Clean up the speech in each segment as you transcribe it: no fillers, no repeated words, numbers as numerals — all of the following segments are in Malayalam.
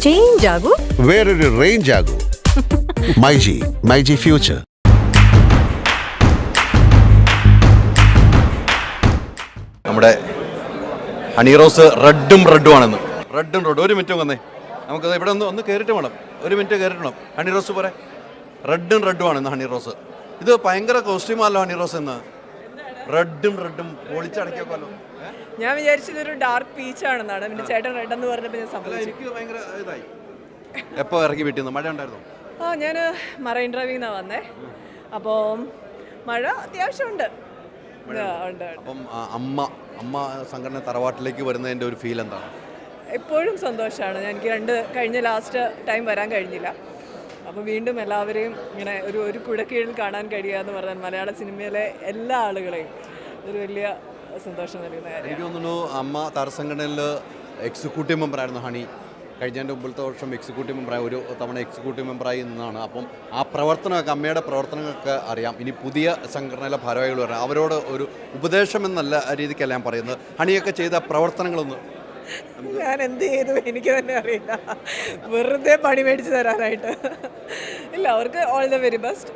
ചേഞ്ച് ആകൂ, വേറൊരു റേഞ്ച് ആകൂ. മൈജി ഫ്യൂച്ചർ. നമ്മുടെ ഹണിറോസ് റെഡും ആണെന്ന്. ഒരു മിനിറ്റ് വന്നേ, നമുക്ക് ഇവിടെ ഒന്ന് കയറിയിട്ട് വേണം, ഒരു മിനിറ്റ് കയറിയിട്ട് വേണം. ഹണിറോസ് പോരെ, റെഡും ആണെന്ന് ഹണിറോസ്. ഇത് ഭയങ്കര കോസ്റ്റ്യൂമല്ലോ ഹണിറോസ് എന്ന്. റെഡും പൊളിച്ചടക്കിയൊക്കെല്ലോ. ഞാൻ വിചാരിച്ചത് ഒരു ഡാർക്ക് പീച്ച് ആണെന്നാണ്. പിന്നെ ചേട്ടൻ റെഡ് എന്ന് പറഞ്ഞപ്പോൾ ഞാൻ സംഭവിച്ചു. എനിക്ക് ഭയങ്കര ഇതായി. എപ്പോൾ ഇറങ്ങി വീട്ടിൽ നിന്ന്? മഴ ഉണ്ടായിരുന്നു? ഞാൻ മറൈൻ ഡ്രൈവിൽ നിന്നാണ് വന്നേ. അപ്പോൾ മഴ അത്യാവശ്യമുണ്ട്. അപ്പം അമ്മ സംഘടന തറവാട്ടിലേക്ക് വരുന്നതിൻ്റെ ഒരു ഫീൽ എന്താണ്? എപ്പോഴും സന്തോഷമാണ്. എനിക്ക് കഴിഞ്ഞ ലാസ്റ്റ് ടൈം വരാൻ കഴിഞ്ഞില്ല. അപ്പോൾ വീണ്ടും എല്ലാവരെയും ഇങ്ങനെ ഒരു കുടക്കീഴിൽ കാണാൻ കഴിയുക എന്ന് പറഞ്ഞാൽ മലയാള സിനിമയിലെ എല്ലാ ആളുകളെയും ഒരു വലിയ സന്തോഷം നൽകുന്ന കാര്യം. എനിക്ക് തോന്നുന്നു അമ്മ താരസംഘടനയിൽ എക്സിക്യൂട്ടീവ് മെമ്പറായിരുന്നു ഹണി. കഴിഞ്ഞതിൻ്റെ മുമ്പത്തെ വർഷം എക്സിക്യൂട്ടീവ് മെമ്പറായി, ഒരു തവണ എക്സിക്യൂട്ടീവ് മെമ്പറായി നിന്നാണ്. അപ്പം ആ പ്രവർത്തനമൊക്കെ, അമ്മയുടെ പ്രവർത്തനങ്ങളൊക്കെ അറിയാം. ഇനി പുതിയ സംഘടനയിലെ ഭാരവാഹികൾ പറയാം, അവരോട് ഒരു ഉപദേശം എന്നല്ല രീതിക്കല്ല ഞാൻ പറയുന്നത്. ഹണിയൊക്കെ ചെയ്ത പ്രവർത്തനങ്ങളൊന്ന്. ഞാൻ എന്ത് ചെയ്തു എനിക്ക് തന്നെ അറിയില്ല, വെറുതെ പണി മേടിച്ച് തരാനായിട്ട്. ഇല്ല, അവർക്ക് ഓൾ ദ വെരി ബെസ്റ്റ്.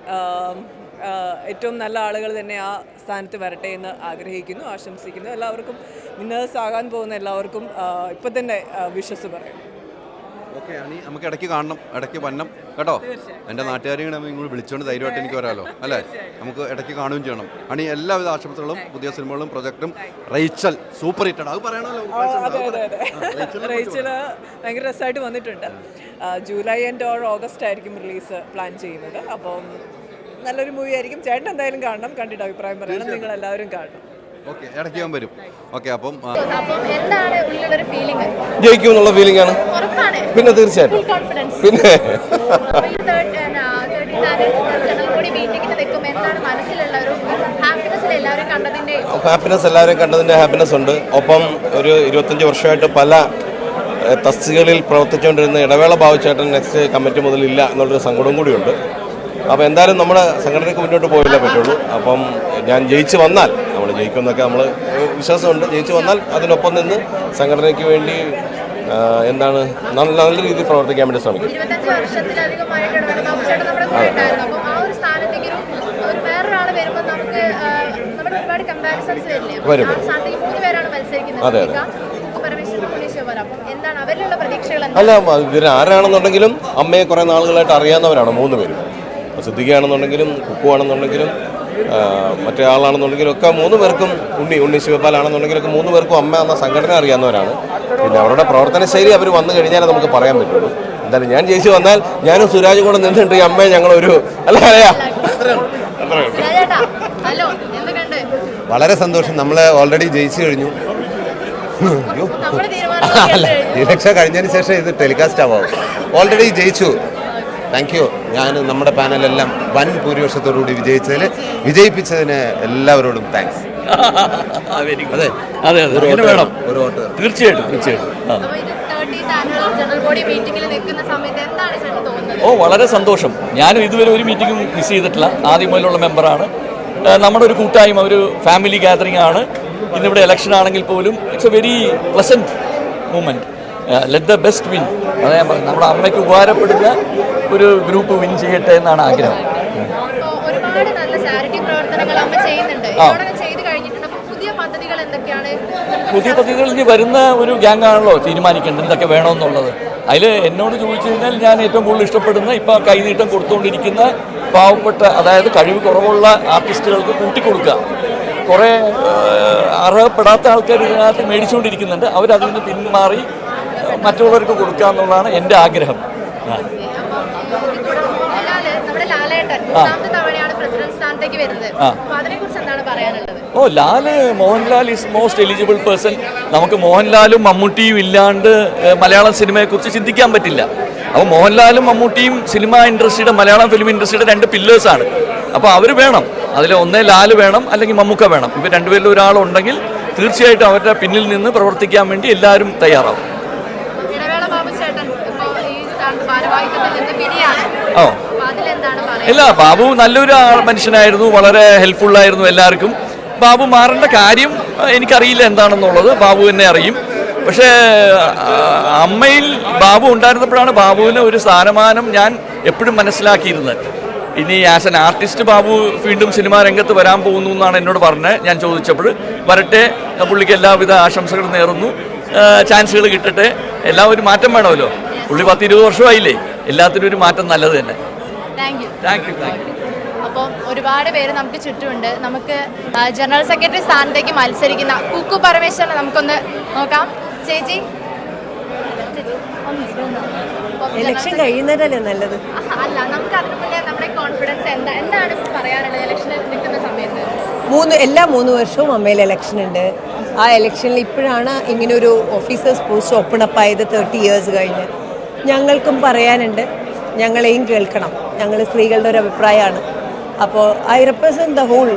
ഏറ്റവും നല്ല ആളുകൾ തന്നെ ആ സ്ഥാനത്ത് വരട്ടെ എന്ന് ആഗ്രഹിക്കുന്നു, ആശംസിക്കുന്നു. എല്ലാവർക്കും വിന്നേഴ്സ് ആകാൻ പോകുന്ന എല്ലാവർക്കും ഇപ്പം തന്നെ വിഷസ് പറയും. ഓക്കെ ഹണി, നമുക്ക് ഇടയ്ക്ക് കാണണം, ഇടയ്ക്ക് വന്നം കേട്ടോ. എൻ്റെ നാട്ടുകാരെയും കൂടെ ഇങ്ങോട്ട് വിളിച്ചുകൊണ്ട് ധൈര്യമായിട്ട് എനിക്ക് വരാമല്ലോ അല്ലേ? നമുക്ക് ഇടയ്ക്ക് കാണുകയും ചെയ്യണം. ഹണി, എല്ലാവിധ ആശംസകളും, പുതിയ സിനിമകളും പ്രൊജക്റ്റും. റേച്ചൽ സൂപ്പർ ഹിറ്റാണ്, അത് പറയണമല്ലോ. റേച്ചൽ ഭയങ്കര രസമായിട്ട് വന്നിട്ടുണ്ട്. ജൂലൈ ആൻഡ് ഓഗസ്റ്റ് ആയിരിക്കും റിലീസ് പ്ലാൻ ചെയ്യുന്നത്. അപ്പം നല്ലൊരു മൂവി ആയിരിക്കും. ചേട്ടൻ എന്തായാലും കാണണം, കണ്ടിട്ട് അഭിപ്രായം പറയണം. നിങ്ങൾ എല്ലാവരും കാണണം. ഓക്കെ, ഇടയ്ക്ക് ഞാൻ വരും. ഓക്കെ, അപ്പം ജയിക്കും എന്നുള്ള ഫീലിംഗ് ആണ്. പിന്നെ തീർച്ചയായിട്ടും പിന്നെ ഹാപ്പിനെസ് എല്ലാവരും കണ്ടതിൻ്റെ ഹാപ്പിനെസ് ഉണ്ട്. ഒപ്പം ഒരു 25 വർഷമായിട്ട് പല തസ്തികകളിൽ പ്രവർത്തിച്ചുകൊണ്ടിരുന്ന ഇടവേള ബാബുചേട്ടൻ നെക്സ്റ്റ് കമ്മിറ്റി മുതലില്ല എന്നുള്ളൊരു സങ്കടവും കൂടിയുണ്ട്. അപ്പോൾ എന്തായാലും നമ്മുടെ സംഘടനയ്ക്ക് മുന്നോട്ട് പോയില്ലേ പറ്റുള്ളൂ. അപ്പം ഞാൻ ജയിച്ച് വന്നാൽ, നമ്മൾ ജയിക്കുമെന്നൊക്കെ നമ്മൾ വിശ്വാസമുണ്ട്, ജയിച്ച് വന്നാൽ അതിനൊപ്പം നിന്ന് സംഘടനയ്ക്ക് വേണ്ടി എന്താണ് നല്ല രീതിയിൽ പ്രവർത്തിക്കാൻ വേണ്ടി ശ്രമിക്കും. വരും. അതെ അതെ. അല്ല, ഇവർ ആരാണെന്നുണ്ടെങ്കിലും അമ്മയെ കുറേ നാളുകളായിട്ട് അറിയാവുന്നവരാണ് 3 പേരും. സിദ്ദിഖാണെന്നുണ്ടെങ്കിലും കുക്കുവാണെന്നുണ്ടെങ്കിലും മറ്റേ ആളാണെന്നുണ്ടെങ്കിലും ഒക്കെ 3 പേർക്കും, ഉണ്ണി ശിവപാലാണെന്നുണ്ടെങ്കിലും ഒക്കെ 3 പേർക്കും അമ്മ എന്ന സംഘടന അറിയാവുന്നവരാണ്. പിന്നെ അവരുടെ പ്രവർത്തന ശൈലി അവർ വന്നു കഴിഞ്ഞാൽ നമുക്ക് പറയാൻ പറ്റുള്ളൂ. എന്തായാലും ഞാൻ ജയിച്ചു വന്നാൽ ഞാനും സുരാജും കൂടെ നിന്നിട്ട് ഈ അമ്മയെ ഞങ്ങളൊരു വളരെ സന്തോഷം. നമ്മൾ ഓൾറെഡി ജയിച്ചു കഴിഞ്ഞു. അല്ല, ഇലക്ഷൻ കഴിഞ്ഞതിന് ശേഷം ഇത് ടെലികാസ്റ്റ് ആവാം. ഓൾറെഡി ജയിച്ചു. Thank you. ഞാൻ നമ്മുടെ പാനലെല്ലാം വൻ ഭൂരിപക്ഷത്തോടുകൂടി വിജയിപ്പിച്ചതിന് എല്ലാവരോടും താങ്ക്സ്. അതെ അതെ അതെ, വേണം തീർച്ചയായിട്ടും. വളരെ സന്തോഷം. ഞാനും ഇതുവരെ ഒരു മീറ്റിംഗും മിസ് ചെയ്തിട്ടില്ല. ആദ്യം മുതലുള്ള മെമ്പറാണ്. നമ്മുടെ ഒരു കൂട്ടായ്മ, ഒരു ഫാമിലി ഗാദറിംഗ് ആണ്. ഇന്നിവിടെ ഇലക്ഷൻ ആണെങ്കിൽ പോലും it's A very pleasant moment. Let the best win. അതായത് നമ്മുടെ അമ്മയ്ക്ക് ഉപകാരപ്പെടുന്ന ഒരു ഗ്രൂപ്പ് വിൻ ചെയ്യട്ടെ എന്നാണ് ആഗ്രഹം. ഒരുപാട് നല്ല ചാരിറ്റി പ്രവർത്തനങ്ങൾ അമ്മ ചെയ്യുന്നുണ്ട്. പുതിയ പദ്ധതികൾ ഇനി വരുന്ന ഒരു ഗ്യാങ് ആണല്ലോ തീരുമാനിക്കേണ്ടത് എന്തൊക്കെ വേണമെന്നുള്ളത്. അതിൽ എന്നോട് ചോദിച്ചു കഴിഞ്ഞാൽ ഞാൻ ഏറ്റവും കൂടുതൽ ഇഷ്ടപ്പെടുന്ന, ഇപ്പം കൈനീട്ടം കൊടുത്തുകൊണ്ടിരിക്കുന്ന പാവപ്പെട്ട, അതായത് കഴിവ് കുറവുള്ള ആർട്ടിസ്റ്റുകൾക്ക് കൂട്ടിക്കൊടുക്കുക. കുറേ അർഹപ്പെടാത്ത ആൾക്കാർ ഇതിനകത്ത് മേടിച്ചുകൊണ്ടിരിക്കുന്നുണ്ട്. അവരതിൽ നിന്ന് പിന്മാറി മറ്റുള്ളവർക്ക് കൊടുക്കുക എന്നുള്ളതാണ് എൻ്റെ ആഗ്രഹം. Mohanlal is most eligible person. നമുക്ക് മോഹൻലാലും മമ്മൂട്ടിയും ഇല്ലാണ്ട് മലയാളം സിനിമയെക്കുറിച്ച് ചിന്തിക്കാൻ പറ്റില്ല. അപ്പോൾ മോഹൻലാലും മമ്മൂട്ടിയും സിനിമ ഇൻഡസ്ട്രിയുടെ, മലയാളം ഫിലിം ഇൻഡസ്ട്രിയുടെ 2 പില്ലേഴ്സാണ്. അപ്പോൾ അവർ വേണം. അതിൽ ഒന്നേ ലാൽ വേണം, അല്ലെങ്കിൽ മമ്മൂക്ക വേണം. ഇവർ 2 പേരിൽ ഒരാളുണ്ടെങ്കിൽ തീർച്ചയായിട്ടും അവരുടെ പിന്നിൽ നിന്ന് പ്രവർത്തിക്കാൻ വേണ്ടി എല്ലാവരും തയ്യാറാവും. ഓ ഇല്ല, ബാബു നല്ലൊരു മനുഷ്യനായിരുന്നു, വളരെ ഹെൽപ്ഫുള്ളായിരുന്നു എല്ലാവർക്കും. ബാബു മാറേണ്ട കാര്യം എനിക്കറിയില്ല എന്താണെന്നുള്ളത്, ബാബു എന്നെ അറിയും. പക്ഷേ അമ്മയിൽ ബാബു ഉണ്ടായിരുന്നപ്പോഴാണ് ബാബുവിന് ഒരു സ്ഥാനമാനം ഞാൻ എപ്പോഴും മനസ്സിലാക്കിയിരുന്നത്. ഇനി ആസ് എൻ ആർട്ടിസ്റ്റ് ബാബു വീണ്ടും സിനിമാ രംഗത്ത് വരാൻ പോകുന്നു എന്നാണ് എന്നോട് പറഞ്ഞത്. ഞാൻ ചോദിച്ചപ്പോൾ വരട്ടെ, പുള്ളിക്ക് എല്ലാവിധ ആശംസകളും നേർന്നു, ചാൻസുകൾ കിട്ടട്ടെ. എല്ലാം ഒരു മാറ്റം വേണമല്ലോ. പുള്ളി 10-20 വർഷമായില്ലേ, എല്ലാത്തിനും ഒരു മാറ്റം നല്ലത് തന്നെ. Thank you. അപ്പോൾ ഒരുപാട് പേര് നമുക്ക് ചുറ്റുമുണ്ട്. നമുക്ക് ജനറൽ സെക്രട്ടറി സ്ഥാനത്തേക്ക് മത്സരിക്കുന്ന കുക്കു പരമേശ്വരനെ നമുക്കൊന്ന് നോക്കാം. ചേച്ചി ഇലക്ഷൻ കഴിയുന്നതല്ലേ നല്ലത്. അല്ല, നമുക്ക് അതിന് മുന്നേ നമ്മുടെ കോൺഫിഡൻസ് എന്താണ് പറയാനുള്ളത് ഇലക്ഷനിൽ നിൽക്കുന്ന സമയത്ത്? എല്ലാ 3 വർഷവും അമ്മയിൽ ഇലക്ഷൻ ഉണ്ട്. ആ ഇലക്ഷനിൽ ഇപ്പോഴാണ് ഇങ്ങനൊരു ഓഫീസേഴ്സ് പോസ്റ്റ് ഓപ്പൺ അപ്പ് ആയത് 30 ഇയേഴ്സ് കഴിഞ്ഞ്. ഞങ്ങൾക്കും പറയാനുണ്ട്, ഞങ്ങളെയും കേൾക്കണം. ഞങ്ങൾ സ്ത്രീകളുടെ ഒരു അഭിപ്രായമാണ്. അപ്പോൾ ഐ റെപ്രസെൻറ്റ് ദ ഹോൾ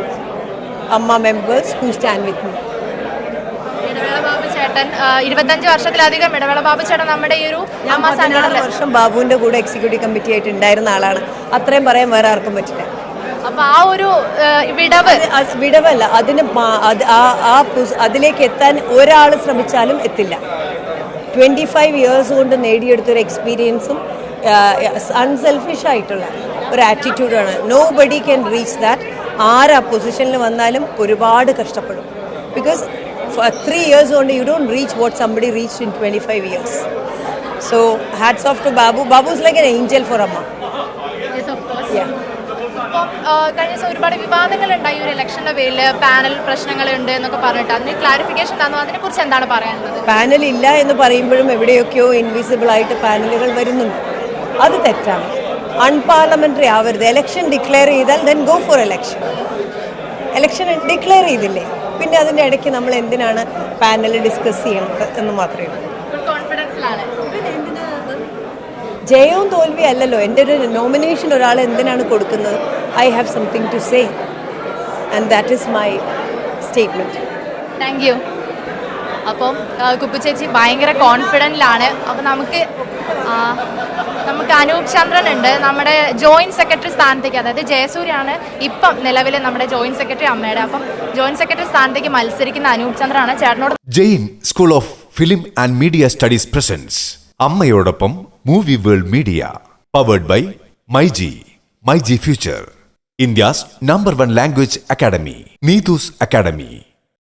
അമ്മ members who stand with me. Idavela Babu ചേട്ടൻ 25 വർഷത്തിലധികം ഇടവേള ബാബു ചേട്ടൻ നമ്മുടെ ഈ ഒരു 16 വർഷം ബാബുവിൻ്റെ കൂടെ എക്സിക്യൂട്ടീവ് കമ്മിറ്റി ആയിട്ട് ഉണ്ടായിരുന്ന ആളാണ്. അത്രയും പറയാൻ വേറെ ആർക്കും പറ്റില്ല. അപ്പോൾ ആ ഒരു വിടവല്ല, അതിന് അതിലേക്ക് എത്താൻ ഒരാൾ ശ്രമിച്ചാലും എത്തില്ല. 25 ഇയേഴ്സ് കൊണ്ട് നേടിയെടുത്തൊരു എക്സ്പീരിയൻസും അൺസെൽഫിഷ് ആയിട്ടുള്ള ഒരു ആറ്റിറ്റ്യൂഡാണ്. Nobody can reach that. ആരാ പൊസിഷനിൽ വന്നാലും ഒരുപാട് കഷ്ടപ്പെടും. ബിക്കോസ് 3 ഇയേഴ്സ് കൊണ്ട് you don't reach what somebody reach in 25 years. So hats off to Babu. Babu is like an angel for Amma. കഴിഞ്ഞ ദിവസം ഒരുപാട് വിവാദങ്ങളുണ്ടായി ഒരു ഇലക്ഷന്റെ പേരിൽ, പാനൽ പ്രശ്നങ്ങളുണ്ട് എന്നൊക്കെ പറഞ്ഞിട്ട് അതിന് ക്ലാരിഫിക്കേഷൻ തന്നു. അതിനെക്കുറിച്ച് എന്താണ് പറയാനുള്ളത്? പാനൽ ഇല്ല എന്ന് പറയുമ്പോഴും എവിടെയൊക്കെയോ ഇൻവിസിബിൾ ആയിട്ട് പാനലുകൾ വരുന്നുണ്ട്. അത് തെറ്റാണ്. അൺപാർലമെന്ററി ആവരുത്. ഇലക്ഷൻ ഡിക്ലെയർ ചെയ്താൽ then go for election. Election declare ചെയ്തില്ലേ, പിന്നെ അതിൻ്റെ ഇടയ്ക്ക് നമ്മൾ എന്തിനാണ് പാനൽ ഡിസ്കസ് ചെയ്യുന്നത് എന്ന് മാത്രമേ ഉള്ളൂ. ജയവും തോൽവി അല്ലല്ലോ. എൻ്റെ ഒരു നോമിനേഷൻ ഒരാൾ എന്തിനാണ് കൊടുക്കുന്നത്? I have something to say and that is my statement. Thank you. അപ്പം കുക്കു ചേച്ചി ഭയങ്കര കോൺഫിഡൻറ്റിലാണ്. അപ്പം നമുക്ക് അനൂപ് ചന്ദ്രൻ ഉണ്ട് നമ്മുടെ ജോയിൻറ്റ് സെക്രട്ടറി സ്ഥാനത്തേക്ക്. അതായത് ജയസൂര്യാണ് ഇപ്പം നിലവിലെ നമ്മുടെ ജോയിൻറ്റ് സെക്രട്ടറി അമ്മയുടെ. അപ്പം ജോയിൻറ്റ് സെക്രട്ടറി സ്ഥാനത്തേക്ക് മത്സരിക്കുന്ന അനൂപ് ചന്ദ്രനാണ്. ചേട്ടനോട് Jain school of film and media studies presents അമ്മയോടൊപ്പം movie world media powered by myG future, India's #1 language academy, Neetu's Academy.